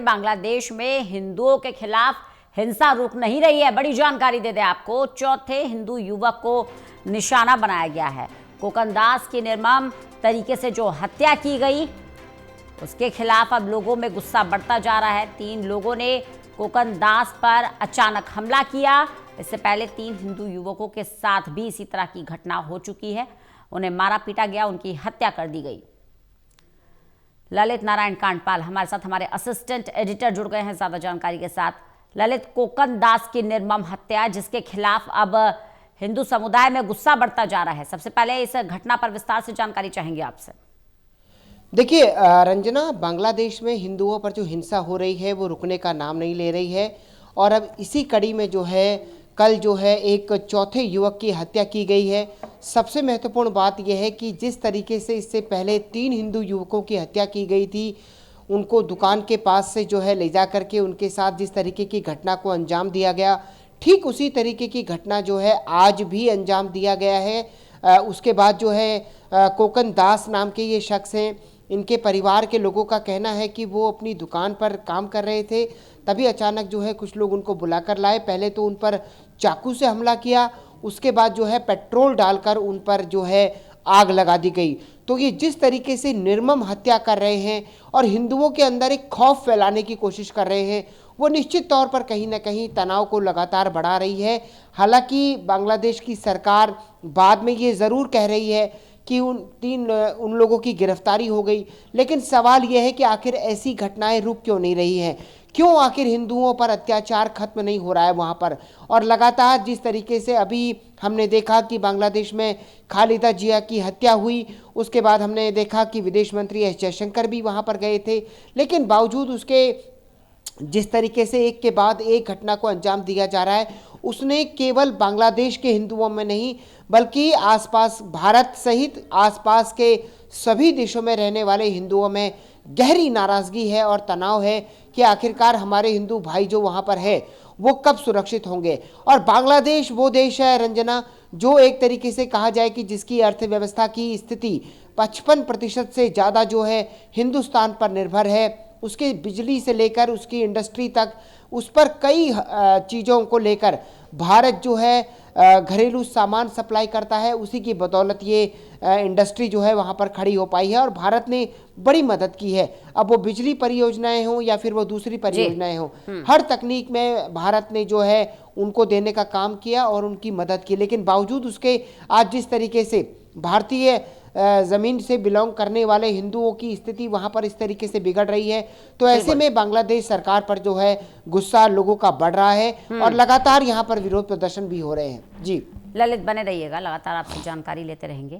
बांग्लादेश में हिंदुओं के खिलाफ हिंसा रुक नहीं रही है। बड़ी जानकारी दे दें आपको, चौथे हिंदू युवक को निशाना बनाया गया है। कोकन दास की निर्मम तरीके से जो हत्या की गई, उसके खिलाफ अब लोगों में गुस्सा बढ़ता जा रहा है। 3 लोगों ने कोकन दास पर अचानक हमला किया। इससे पहले 3 हिंदू युवकों के साथ भी इसी तरह की घटना हो चुकी है। उन्हें मारा पीटा गया, उनकी हत्या कर दी गई। ललित नारायण कांडपाल हमारे साथ, हमारे असिस्टेंट एडिटर जुड़ गए हैं ज्यादा जानकारी के साथ। ललित, कोकन दास की निर्मम हत्या जिसके खिलाफ अब हिंदू समुदाय में गुस्सा बढ़ता जा रहा है, सबसे पहले इस घटना पर विस्तार से जानकारी चाहेंगे आपसे। देखिए रंजना, बांग्लादेश में हिंदुओं पर जो हिंसा हो रही है वो रुकने का नाम नहीं ले रही है और अब इसी कड़ी में जो है कल जो है एक चौथे युवक की हत्या की गई है। सबसे महत्वपूर्ण बात यह है कि जिस तरीके से इससे पहले 3 हिंदू युवकों की हत्या की गई थी, उनको दुकान के पास से जो है ले जा करके उनके साथ जिस तरीके की घटना को अंजाम दिया गया, ठीक उसी तरीके की घटना जो है आज भी अंजाम दिया गया है। उसके बाद जो है कोकन दास नाम के ये शख्स हैं, इनके परिवार के लोगों का कहना है कि वो अपनी दुकान पर काम कर रहे थे, तभी अचानक जो है कुछ लोग उनको बुलाकर लाए। पहले तो उन पर चाकू से हमला किया, उसके बाद जो है पेट्रोल डालकर उन पर जो है आग लगा दी गई। तो ये जिस तरीके से निर्मम हत्या कर रहे हैं और हिंदुओं के अंदर एक खौफ फैलाने की कोशिश कर रहे हैं, वो निश्चित तौर पर कहीं ना कहीं तनाव को लगातार बढ़ा रही है। हालांकि बांग्लादेश की सरकार बाद में ये ज़रूर कह रही है कि उन लोगों की गिरफ्तारी हो गई, लेकिन सवाल यह है कि आखिर ऐसी घटनाएं रुक क्यों नहीं रही हैं, क्यों आखिर हिंदुओं पर अत्याचार खत्म नहीं हो रहा है वहाँ पर। और लगातार जिस तरीके से अभी हमने देखा कि बांग्लादेश में खालिदा जिया की हत्या हुई, उसके बाद हमने देखा कि विदेश मंत्री एस जयशंकर भी वहाँ पर गए थे, लेकिन बावजूद उसके जिस तरीके से एक के बाद एक घटना को अंजाम दिया जा रहा है, उसने केवल बांग्लादेश के हिंदुओं में नहीं बल्कि आसपास भारत सहित आसपास के सभी देशों में रहने वाले हिंदुओं में गहरी नाराज़गी है और तनाव है कि आखिरकार हमारे हिंदू भाई जो वहाँ पर है वो कब सुरक्षित होंगे। और बांग्लादेश वो देश है रंजना, जो एक तरीके से कहा जाए कि जिसकी अर्थव्यवस्था की स्थिति 55% से ज़्यादा जो है हिंदुस्तान पर निर्भर है। उसके बिजली से लेकर उसकी इंडस्ट्री तक, उस पर कई चीज़ों को लेकर भारत जो है घरेलू सामान सप्लाई करता है। उसी की बदौलत ये इंडस्ट्री जो है वहाँ पर खड़ी हो पाई है और भारत ने बड़ी मदद की है। अब वो बिजली परियोजनाएं हों या फिर वो दूसरी परियोजनाएं हों, हर तकनीक में भारत ने जो है उनको देने का काम किया और उनकी मदद की। लेकिन बावजूद उसके आज जिस तरीके से भारतीय ज़मीन से बिलोंग करने वाले हिंदुओं की स्थिति वहाँ पर इस तरीके से बिगड़ रही है, तो ऐसे में बांग्लादेश सरकार पर जो है गुस्सा लोगों का बढ़ रहा है और लगातार यहाँ पर विरोध प्रदर्शन भी हो रहे हैं। जी ललित, बने रहिएगा, लगातार आपसे जानकारी लेते रहेंगे।